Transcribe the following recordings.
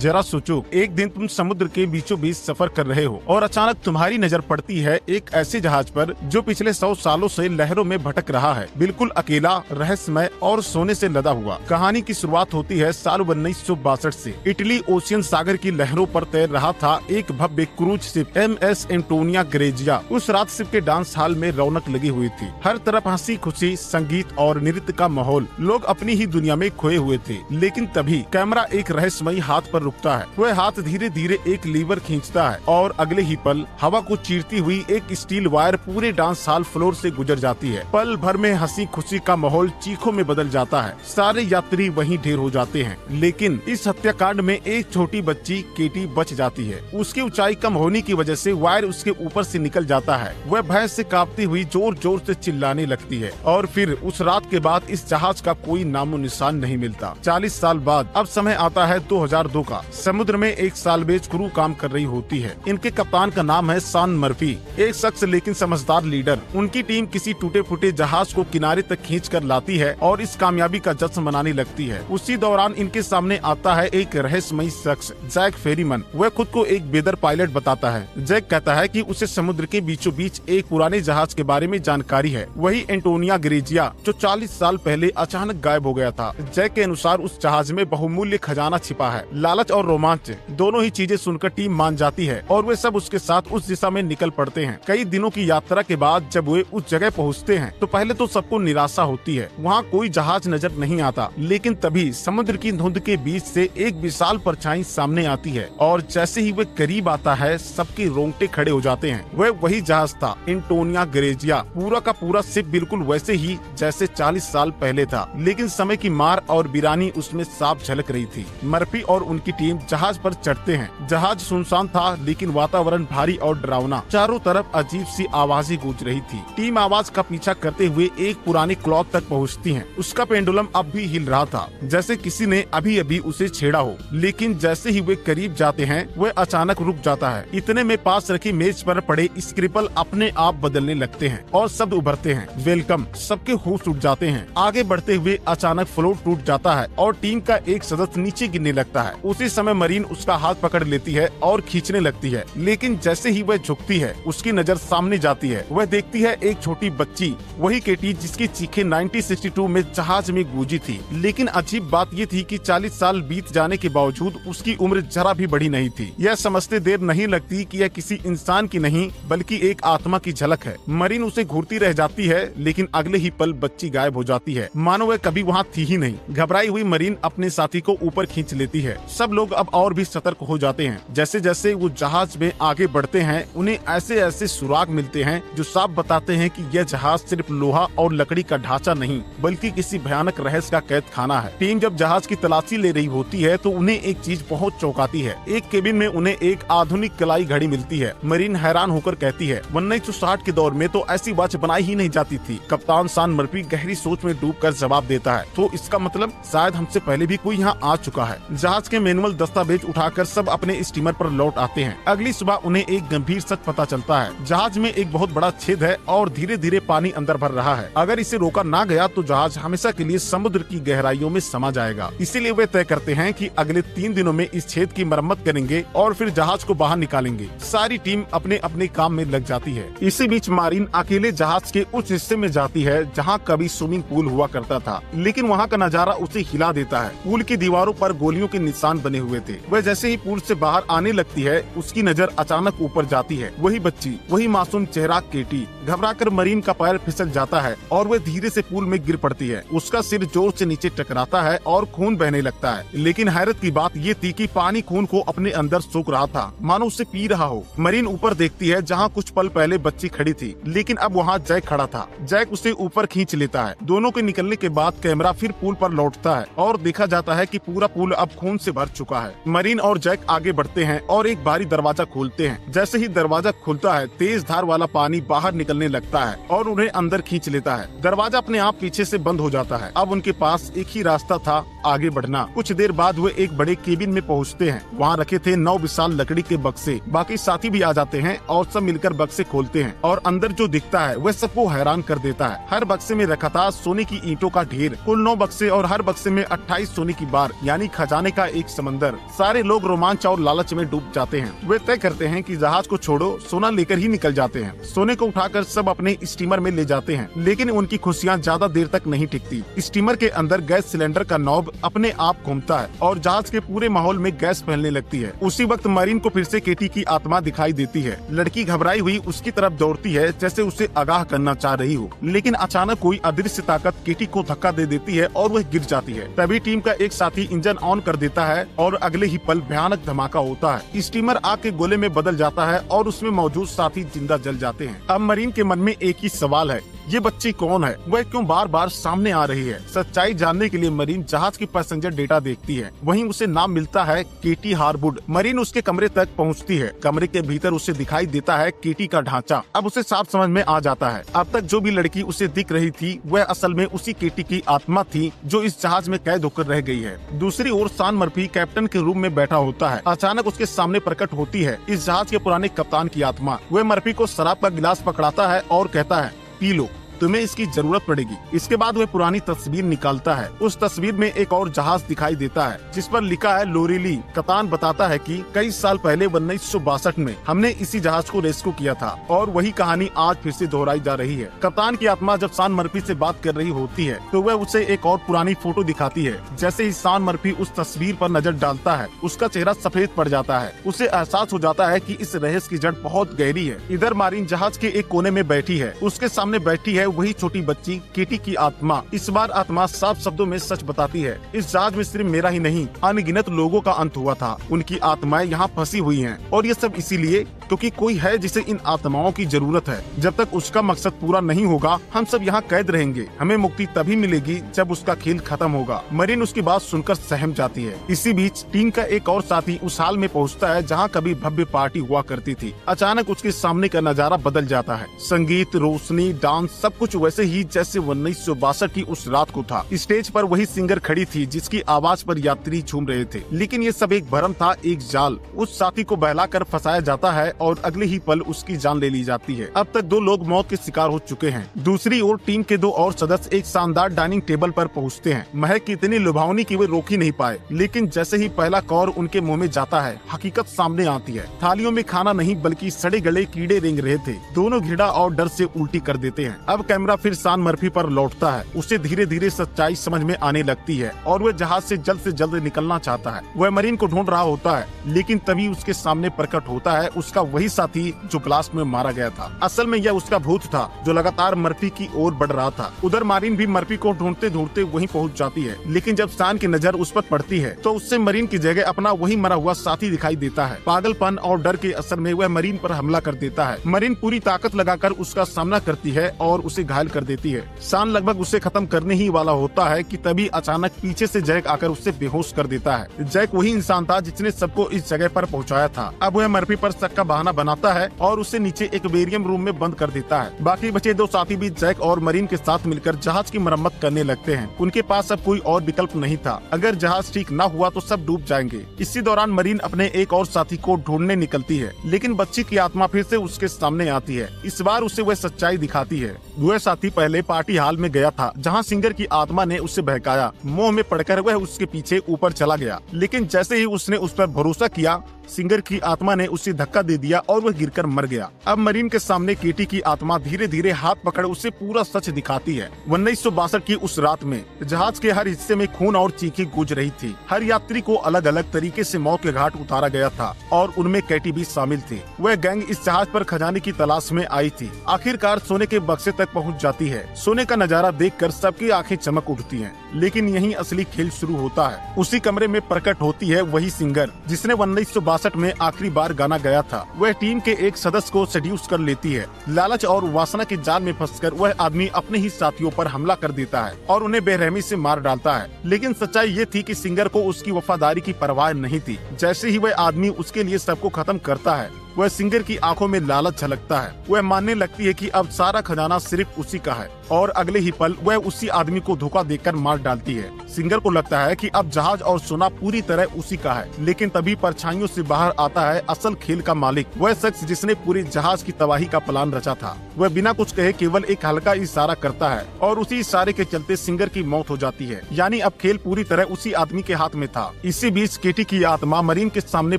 जरा सोचो, एक दिन तुम समुद्र के बीचों बीच सफर कर रहे हो और अचानक तुम्हारी नजर पड़ती है एक ऐसे जहाज पर जो पिछले 100 सालों से लहरों में भटक रहा है, बिल्कुल अकेला, रहस्यमय और सोने से लदा हुआ। कहानी की शुरुआत होती है साल 1962 से। इटली ओशियन सागर की लहरों पर तैर रहा था एक भव्य cruise ship MS Antonia Grazia. उस रात शिप के डांस हॉल में रौनक लगी हुई थी। हर तरफ हंसी खुशी, संगीत और नृत्य का माहौल। लोग अपनी ही दुनिया में खोए हुए थे। लेकिन तभी कैमरा एक रहस्यमयी हाथ पर रुकता है। वह हाथ धीरे धीरे एक लीवर खींचता है और अगले ही पल हवा को चीरती हुई एक स्टील वायर पूरे डांस हॉल फ्लोर से गुजर जाती है। पल भर में हंसी खुशी का माहौल चीखों में बदल जाता है। सारे यात्री वहीं ढेर हो जाते हैं। लेकिन इस हत्याकांड में एक छोटी बच्ची केटी बच जाती है। उसकी ऊंचाई कम होने की वजह से वायर उसके ऊपर से निकल जाता है। वह भय से कांपती हुई जोर जोर से चिल्लाने लगती है। और फिर उस रात के बाद इस जहाज का कोई नामो निशान नहीं मिलता। 40 साल बाद अब समय आता है 2002 का। समुद्र में एक साल्वेज क्रू काम कर रही होती है। इनके कप्तान का नाम है शॉन मर्फी, एक सख्त लेकिन समझदार लीडर। उनकी टीम किसी टूटे फूटे जहाज को किनारे तक खींच कर लाती है और इस कामयाबी का जश्न मनाने लगती है। उसी दौरान इनके सामने आता है एक रहस्यमयी शख्स, जैक फेरीमन। वह खुद को एक बेदर पायलट बताता है। जैक कहता है कि उसे समुद्र के बीचों बीच एक पुराने जहाज के बारे में जानकारी है, वही एंटोनिया ग्रेजिया जो 40 साल पहले अचानक गायब हो गया था। जैक के अनुसार उस जहाज में बहुमूल्य खजाना छिपा है। लालच और रोमांच दोनों ही चीजें सुनकर टीम मान जाती है और वे सब उसके साथ उस दिशा में निकल पड़ते हैं। कई दिनों की यात्रा के बाद जब वे उस जगह पहुंचते हैं तो पहले तो सबको निराशा होती है। वहाँ कोई जहाज नजर नहीं आता। लेकिन तभी समुद्र की धुंध के बीच से एक विशाल परछाई सामने आती है और जैसे ही वे करीब आता है सबके रोंगटे खड़े हो जाते हैं। वह वही जहाज था, एंटोनिया ग्रेजिया। पूरा का पूरा शिप बिल्कुल वैसे ही जैसे 40 साल पहले था, लेकिन समय की मार और वीरानी उसमें साफ झलक रही थी। मर्फी और उनकी टीम जहाज पर चढ़ते हैं। जहाज सुनसान था लेकिन वातावरण भारी और डरावना। चारों तरफ अजीब सी आवाजें गूंज रही थी। टीम आवाज का पीछा करते हुए एक पुरानी क्लॉक तक पहुंचती है। उसका पेंडुलम अब भी हिल रहा था, जैसे किसी ने अभी अभी उसे छेड़ा हो। लेकिन जैसे ही वे करीब जाते हैं वह अचानक रुक जाता है। इतने में पास रखी मेज पर पड़े स्क्रिपल अपने आप बदलने लगते हैं और शब्द उभरते हैं, वेलकम। सबके होश उठ जाते हैं। आगे बढ़ते हुए अचानक फ्लोर टूट जाता है और टीम का एक सदस्य नीचे गिरने लगता है। उसी समय मरीन उसका हाथ पकड़ लेती है और खींचने लगती है। लेकिन जैसे ही वह झुकती है उसकी नजर सामने जाती है। वह देखती है एक छोटी बच्ची, वही केटी जिसकी चीखें 1962 में जहाज में गूंजी थी। लेकिन अजीब बात ये थी कि 40 साल बीत जाने के बावजूद उसकी उम्र जरा भी बड़ी नहीं थी। यह समझते देर नहीं लगती कि यह किसी इंसान की नहीं बल्कि एक आत्मा की झलक है। मरीन उसे घूरती रह जाती है लेकिन अगले ही पल बच्ची गायब हो जाती है, मानो वह कभी वहाँ थी ही नहीं। घबराई हुई मरीन अपने साथी को ऊपर खींच लेती है। सब लोग अब और भी सतर्क हो जाते हैं। जैसे जैसे वो जहाज में आगे बढ़ते हैं उन्हें ऐसे ऐसे सुराग मिलते हैं जो साफ बताते हैं कि यह जहाज सिर्फ लोहा और लकड़ी का ढांचा नहीं बल्कि किसी भयानक रहस्य का कैद खाना है। टीम जब जहाज की तलाशी ले रही होती है तो उन्हें एक चीज बहुत चौंकाती है। एक केबिन में उन्हें एक आधुनिक कलाई घड़ी मिलती है। मरीन हैरान होकर कहती है 1960 के दौर में तो ऐसी वॉच बनाई ही नहीं जाती थी। कप्तान शॉन मर्फी गहरी सोच में डूबकर जवाब देता है, तो इसका मतलब शायद हमसे पहले भी कोई यहाँ आ चुका है। जहाज के मैनुअल दस्तावेज उठाकर सब अपने स्टीमर पर लौट आते हैं। अगली सुबह उन्हें एक गंभीर सच पता चलता है। जहाज में एक बहुत बड़ा छेद है और धीरे धीरे पानी अंदर भर रहा है। अगर इसे रोका ना गया तो जहाज हमेशा के लिए समुद्र की गहराइयों में समा जाएगा। इसीलिए वे तय करते हैं कि अगले 3 दिनों में इस छेद की मरम्मत करेंगे और फिर जहाज को बाहर निकालेंगे। सारी टीम अपने अपने काम में लग जाती है। इसी बीच मारिन अकेले जहाज के उस हिस्से में जाती है जहाँ कभी स्विमिंग पूल हुआ करता था, लेकिन वहाँ का नजारा उसे हिला देता है। पूल की दीवारों पर गोलियों के निशान बने हुए थे। वह जैसे ही पूल से बाहर आने लगती है उसकी नजर अचानक ऊपर जाती है। वही बच्ची, वही मासूम चेहरा केटी। घबराकर मरीन का पैर फिसल जाता है और वह धीरे से पूल में गिर पड़ती है। उसका सिर जोर से नीचे टकराता है और खून बहने लगता है। लेकिन हैरत की बात ये थी कि पानी खून को अपने अंदर सोख रहा था, मानो उसे पी रहा हो। मरीन ऊपर देखती है जहाँ कुछ पल पहले बच्ची खड़ी थी, लेकिन अब वहाँ जैक खड़ा था। जैक उसे ऊपर खींच लेता है। दोनों के निकलने के बाद कैमरा फिर पूल पर लौटता है और देखा जाता है कि पूरा पूल अब खून से भर चुका है। मरीन और जैक आगे बढ़ते हैं और एक बारी दरवाजा खोलते हैं। जैसे ही दरवाजा खुलता है तेज धार वाला पानी बाहर निकलने लगता है और उन्हें अंदर खींच लेता है। दरवाजा अपने आप पीछे से बंद हो जाता है। अब उनके पास एक ही रास्ता था, आगे बढ़ना। कुछ देर बाद वे एक बड़े केबिन में पहुंचते हैं। वहाँ रखे थे 9 विशाल लकड़ी के बक्से। बाकी साथी भी आ जाते हैं और सब मिलकर बक्से खोलते हैं और अंदर जो दिखता है वह सबको हैरान कर देता है। हर बक्से में रखा था सोने की ईंटों का ढेर। कुल 9 बक्से और हर बक्से में 28 सोने की बार यानी खजाने का एक समंदर। अंदर सारे लोग रोमांच और लालच में डूब जाते हैं। वे तय करते हैं कि जहाज को छोड़ो, सोना लेकर ही निकल जाते हैं। सोने को उठाकर सब अपने स्टीमर में ले जाते हैं, लेकिन उनकी खुशियाँ ज्यादा देर तक नहीं टिकती। स्टीमर के अंदर गैस सिलेंडर का नॉब अपने आप घूमता है और जहाज के पूरे माहौल में गैस फैलने लगती है। उसी वक्त मरीन को फिर से केटी की आत्मा दिखाई देती है। लड़की घबराई हुई उसकी तरफ दौड़ती है जैसे उसे आगाह करना चाह रही हो, लेकिन अचानक कोई अदृश्य ताकत केटी को धक्का दे देती है और वह गिर जाती है। तभी टीम का एक साथी इंजन ऑन कर देता है और अगले ही पल भयानक धमाका होता है। स्टीमर आग के गोले में बदल जाता है और उसमें मौजूद साथी जिंदा जल जाते हैं। अब मरीन के मन में एक ही सवाल है, ये बच्ची कौन है? वह क्यों बार बार सामने आ रही है? सच्चाई जानने के लिए मरीन जहाज की पैसेंजर डेटा देखती है। वहीं उसे नाम मिलता है केटी हार्वुड। मरीन उसके कमरे तक पहुंचती है। कमरे के भीतर उसे दिखाई देता है केटी का ढांचा। अब उसे साफ समझ में आ जाता है, अब तक जो भी लड़की उसे दिख रही थी वह असल में उसी केटी की आत्मा थी जो इस जहाज में कैद होकर रह गई है। दूसरी ओर सान मर्फी कैप्टन के रूम में बैठा होता है। अचानक उसके सामने प्रकट होती है इस जहाज के पुराने कप्तान की आत्मा। वह मर्फी को शराब का गिलास पकड़ाता है और कहता है, पी लो, तुम्हें इसकी जरूरत पड़ेगी। इसके बाद वह पुरानी तस्वीर निकालता है। उस तस्वीर में एक और जहाज दिखाई देता है जिस पर लिखा है लोरेली। कप्तान बताता है कि कई साल पहले 1962 में हमने इसी जहाज को रेस्क्यू किया था और वही कहानी आज फिर से दोहराई जा रही है। कप्तान की आत्मा जब सान मर्फी से बात कर रही होती है तो वह उसे एक और पुरानी फोटो दिखाती है। जैसे ही सान मर्फी उस तस्वीर पर नजर डालता है उसका चेहरा सफेद पड़ जाता है। उसे एहसास हो जाता है कि इस रहस्य की जड़ बहुत गहरी है। इधर मारिन जहाज के एक कोने में बैठी है। उसके सामने बैठी है वही छोटी बच्ची केटी की आत्मा। इस बार आत्मा साफ शब्दों में सच बताती है, इस जहाज में सिर्फ मेरा ही नहीं अनगिनत लोगों का अंत हुआ था। उनकी आत्माएं यहाँ फंसी हुई हैं और ये सब इसीलिए क्योंकि कोई है जिसे इन आत्माओं की जरूरत है। जब तक उसका मकसद पूरा नहीं होगा हम सब यहाँ कैद रहेंगे। हमें मुक्ति तभी मिलेगी जब उसका खेल खत्म होगा। मरीन उसकी बात सुनकर सहम जाती है। इसी बीच टीम का एक और साथी उस हाल में पहुँचता है जहाँ कभी भव्य पार्टी हुआ करती थी। अचानक उसके सामने का नजारा बदल जाता है। संगीत, रोशनी, डांस सब कुछ वैसे ही जैसे 1962 की उस रात को था। स्टेज पर वही सिंगर खड़ी थी जिसकी आवाज पर यात्री झूम रहे थे, लेकिन ये सब एक भ्रम था, एक जाल। उस साथी को बहलाकर फंसाया जाता है और अगले ही पल उसकी जान ले ली जाती है। अब तक 2 लोग मौत के शिकार हो चुके हैं। दूसरी ओर टीम के 2 और सदस्य एक शानदार डाइनिंग टेबल पर पहुंचते हैं। महक इतनी लुभावनी कि वे रोक ही नहीं पाए, लेकिन जैसे ही पहला कौर उनके मुंह में जाता है हकीकत सामने आती है। थालियों में खाना नहीं बल्कि सड़े गले कीड़े रेंग रहे थे। दोनों घृणा और डर से उल्टी कर देते हैं। अब कैमरा फिर सान मर्फी पर लौटता है। उसे धीरे धीरे सच्चाई समझ में आने लगती है और वह जहाज से जल्द निकलना चाहता है। वह मरीन को ढूंढ रहा होता है, लेकिन तभी उसके सामने प्रकट होता है उसका वही साथी जो ब्लास्ट में मारा गया था। असल में यह उसका भूत था जो लगातार मर्फी की ओर बढ़ रहा था। उधर मरीन भी मर्फी को ढूंढते ढूंढते वहीं पहुंच जाती है, लेकिन जब सान की नजर उस पर पड़ती है तो उससे मरीन की जगह अपना वही मरा हुआ साथी दिखाई देता है। पागलपन और डर के असर में वह मरीन पर हमला कर देता है। मरीन पूरी ताकत लगाकर उसका सामना करती है और उसे घायल कर देती है। सान लगभग उसे खत्म करने ही वाला होता है कि तभी अचानक पीछे से जैक आकर उसे बेहोश कर देता है। जैक वही इंसान था जिसने सबको इस जगह पर पहुंचाया था। अब वह मर्फी पर शक का बहाना बनाता है और उसे नीचे एक्वेरियम रूम में बंद कर देता है। बाकी बचे 2 साथी भी जैक और मरीन के साथ मिलकर जहाज की मरम्मत करने लगते हैं। उनके पास अब कोई और विकल्प नहीं था। अगर जहाज ठीक न हुआ तो सब डूब जाएंगे। इसी दौरान मरीन अपने एक और साथी को ढूंढने निकलती है, लेकिन बच्ची की आत्मा फिर से उसके सामने आती है। इस बार उसे वह सच्चाई दिखाती है। वह साथी पहले पार्टी हाल में गया था जहां सिंगर की आत्मा ने उसे बहकाया। मोह में पड़कर वह उसके पीछे ऊपर चला गया, लेकिन जैसे ही उसने उस पर भरोसा किया सिंगर की आत्मा ने उसे धक्का दे दिया और वह गिरकर मर गया। अब मरीन के सामने केटी की आत्मा धीरे धीरे हाथ पकड़ उसे पूरा सच दिखाती है। 1962 की उस रात में जहाज के हर हिस्से में खून और चीखें गूंज रही थी। हर यात्री को अलग अलग तरीके से मौत के घाट उतारा गया था और उनमें केटी भी शामिल थी। वह गैंग इस जहाज पर खजाने की तलाश में आई थी। आखिरकार सोने के बक्से तक पहुँच जाती है। सोने का नजारा देखकर सबकी आंखें चमक उठती हैं, लेकिन यहीं असली खेल शुरू होता है। उसी कमरे में प्रकट होती है वही सिंगर जिसने 1962 में आखिरी बार गाना गाया था। वह टीम के एक सदस्य को सेड्यूस कर लेती है। लालच और वासना के जाल में फंसकर वह आदमी अपने ही साथियों पर हमला कर देता है और उन्हें बेरहमी से मार डालता है। लेकिन सच्चाई ये थी कि सिंगर को उसकी वफादारी की परवाह नहीं थी। जैसे ही वह आदमी उसके लिए सबको खत्म करता है वह सिंगर की आंखों में लालच झलकता है। वह मानने लगती है कि अब सारा खजाना सिर्फ उसी का है और अगले ही पल वह उसी आदमी को धोखा देकर मार डालती है। सिंगर को लगता है कि अब जहाज और सोना पूरी तरह उसी का है, लेकिन तभी परछाइयों से बाहर आता है असल खेल का मालिक, वह शख्स जिसने पूरे जहाज की तबाही का प्लान रचा था। वह बिना कुछ कहे केवल एक हल्का इशारा करता है और उसी इशारे के चलते सिंगर की मौत हो जाती है। यानी अब खेल पूरी तरह उसी आदमी के हाथ में था। इसी बीच केटी की आत्मा मरीन के सामने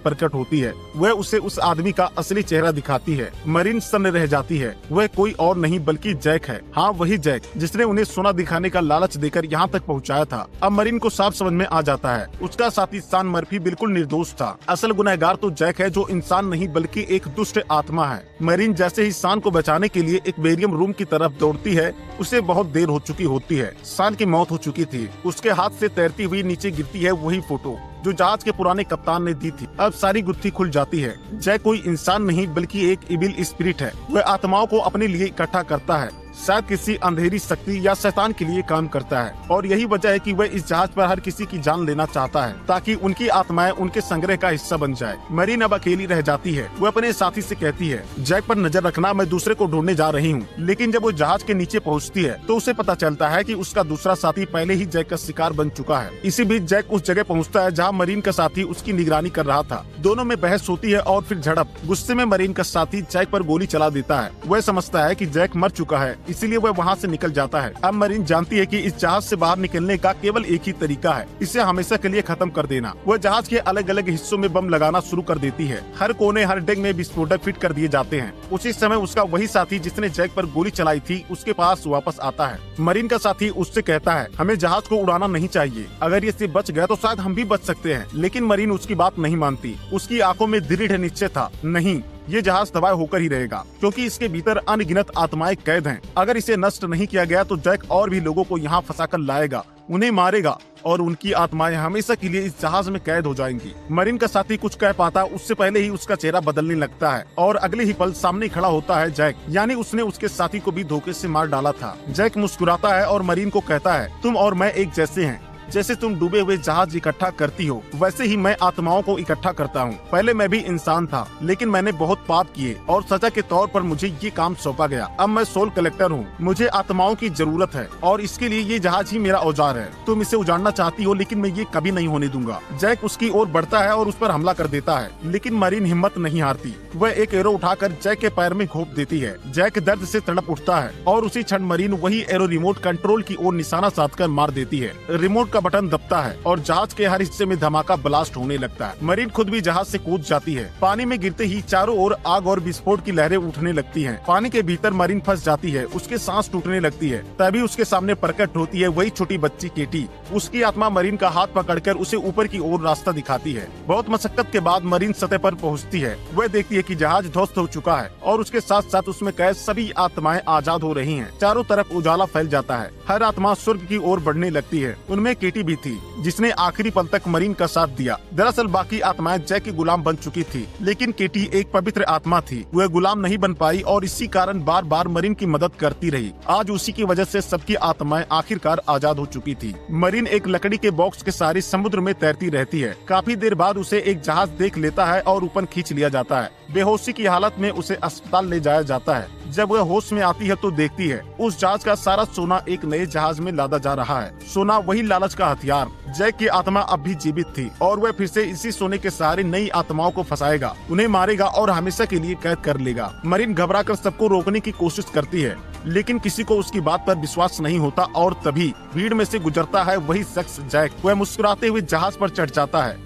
प्रकट होती है। वह उसे उस आदमी का असली चेहरा दिखाती है। मरीन सन्न रह जाती है। वह कोई और नहीं बल्कि जैक है। हाँ, वही जैक जिसने उन्हें सोना दिखाने का लालच देकर यहाँ तक पहुँचाया था। अब मरीन को साफ समझ में आ जाता है उसका साथी सान मर्फी बिल्कुल निर्दोष था। असल गुनहगार तो जैक है, जो इंसान नहीं बल्कि एक दुष्ट आत्मा है। मरीन जैसे ही सान को बचाने के लिए एक बेरियम रूम की तरफ दौड़ती है, उसे बहुत देर हो चुकी होती है। सान की मौत हो चुकी थी। उसके हाथ से तैरती हुई नीचे गिरती है वही फोटो जो जहाज के पुराने कप्तान ने दी थी। अब सारी गुत्थी खुल जाती है। जैक कोई इंसान नहीं बल्कि एक इविल स्पिरिट है। वह आत्माओं को अपने लिए इकट्ठा करता है, शायद किसी अंधेरी शक्ति या शैतान के लिए काम करता है। और यही वजह है कि वह इस जहाज पर हर किसी की जान लेना चाहता है ताकि उनकी आत्माएं उनके संग्रह का हिस्सा बन जाए। मरीन अब अकेली रह जाती है। वह अपने साथी से कहती है, जैक पर नजर रखना, मैं दूसरे को ढूंढने जा रही हूँ। लेकिन जब वो जहाज के नीचे पहुँचती है तो उसे पता चलता है कि उसका दूसरा साथी पहले ही जैक का शिकार बन चुका है। इसी बीच जैक उस जगह पहुँचता है जहाँ मरीन का साथी उसकी निगरानी कर रहा था। दोनों में बहस होती है और फिर झड़प। गुस्से में मरीन का साथी जैक पर गोली चला देता है। वह समझता है कि जैक मर चुका है, इसीलिए वह वहाँ से निकल जाता है। अब मरीन जानती है कि इस जहाज से बाहर निकलने का केवल एक ही तरीका है, इसे हमेशा के लिए खत्म कर देना। वह जहाज के अलग अलग हिस्सों में बम लगाना शुरू कर देती है। हर कोने, हर डेक में विस्फोटक फिट कर दिए जाते हैं। उसी समय उसका वही साथी जिसने जैक पर गोली चलाई थी उसके पास वापस आता है। मरीन का साथी उससे कहता है, हमें जहाज को उड़ाना नहीं चाहिए। अगर ये सिर्फ बच गया तो शायद हम भी बच सकते हैं। लेकिन मरीन उसकी बात नहीं मानती। उसकी आंखों में दृढ़ निश्चय था, नहीं, ये जहाज तबाह होकर ही रहेगा क्योंकि इसके भीतर अनगिनत आत्माएं कैद हैं। अगर इसे नष्ट नहीं किया गया तो जैक और भी लोगों को यहाँ फंसाकर लाएगा, उन्हें मारेगा और उनकी आत्माएं हमेशा के लिए इस जहाज में कैद हो जाएंगी। मरीन का साथी कुछ कह पाता उससे पहले ही उसका चेहरा बदलने लगता है और अगले ही पल सामने खड़ा होता है जैक। यानी उसने उसके साथी को भी धोखे से मार डाला था। जैक मुस्कुराता है और मरीन को कहता है, तुम और मैं एक जैसे हैं। जैसे तुम डूबे हुए जहाज इकट्ठा करती हो वैसे ही मैं आत्माओं को इकट्ठा करता हूँ। पहले मैं भी इंसान था लेकिन मैंने बहुत पाप किए और सजा के तौर पर मुझे ये काम सौंपा गया। अब मैं सोल कलेक्टर हूँ। मुझे आत्माओं की जरूरत है और इसके लिए ये जहाज ही मेरा औजार है। तुम इसे उजाड़ना चाहती हो लेकिन मैं ये कभी नहीं होने दूंगा। जैक उसकी ओर बढ़ता है और उस पर हमला कर देता है लेकिन मरीन हिम्मत नहीं हारती। वह एक एरो उठाकर जैक के पैर में घोंप देती है। जैक दर्द से तड़प उठता है और उसी क्षण मरीन वही एरो रिमोट कंट्रोल की ओर निशाना साधकर मार देती है। रिमोट का बटन दबता है और जहाज के हर हिस्से में धमाका ब्लास्ट होने लगता है। मरीन खुद भी जहाज से कूद जाती है। पानी में गिरते ही चारों ओर आग और विस्फोट की लहरें उठने लगती हैं। पानी के भीतर मरीन फंस जाती है। उसके सांस टूटने लगती है। तभी उसके सामने प्रकट होती है वही छोटी बच्ची केटी। उसकी आत्मा मरीन का हाथ पकड़कर उसे ऊपर की ओर रास्ता दिखाती है। बहुत मशक्कत के बाद मरीन सतह पर पहुंचती है। वह देखती है कि जहाज ध्वस्त हो चुका है और उसके साथ साथ उसमें कैद सभी आत्माएं आजाद हो रही हैं। चारों तरफ उजाला फैल जाता है। हर आत्मा स्वर्ग की ओर बढ़ने लगती है। उनमें केटी भी थी जिसने आखिरी पल तक मरीन का साथ दिया। दरअसल बाकी आत्माएं जैक की गुलाम बन चुकी थी लेकिन केटी एक पवित्र आत्मा थी। वह गुलाम नहीं बन पाई और इसी कारण बार बार मरीन की मदद करती रही। आज उसी की वजह से सबकी आत्माएं आखिरकार आजाद हो चुकी थी। मरीन एक लकड़ी के बॉक्स के सहारे समुद्र में तैरती रहती है। काफी देर बाद उसे एक जहाज देख लेता है और ऊपर खींच लिया जाता है। बेहोशी की हालत में उसे अस्पताल ले जाया जाता है। जब वह होश में आती है तो देखती है उस जहाज का सारा सोना एक नए जहाज में लादा जा रहा है। सोना वही लालच का हथियार। जैक की आत्मा अब भी जीवित थी और वह फिर से इसी सोने के सहारे नई आत्माओं को फंसाएगा, उन्हें मारेगा और हमेशा के लिए कैद कर लेगा। मरीन घबराकर सबको रोकने की कोशिश करती है लेकिन किसी को उसकी बात पर विश्वास नहीं होता और तभी भीड़ में से गुजरता है वही शख्स जैक। वह मुस्कुराते हुए जहाज पर चढ़ जाता है।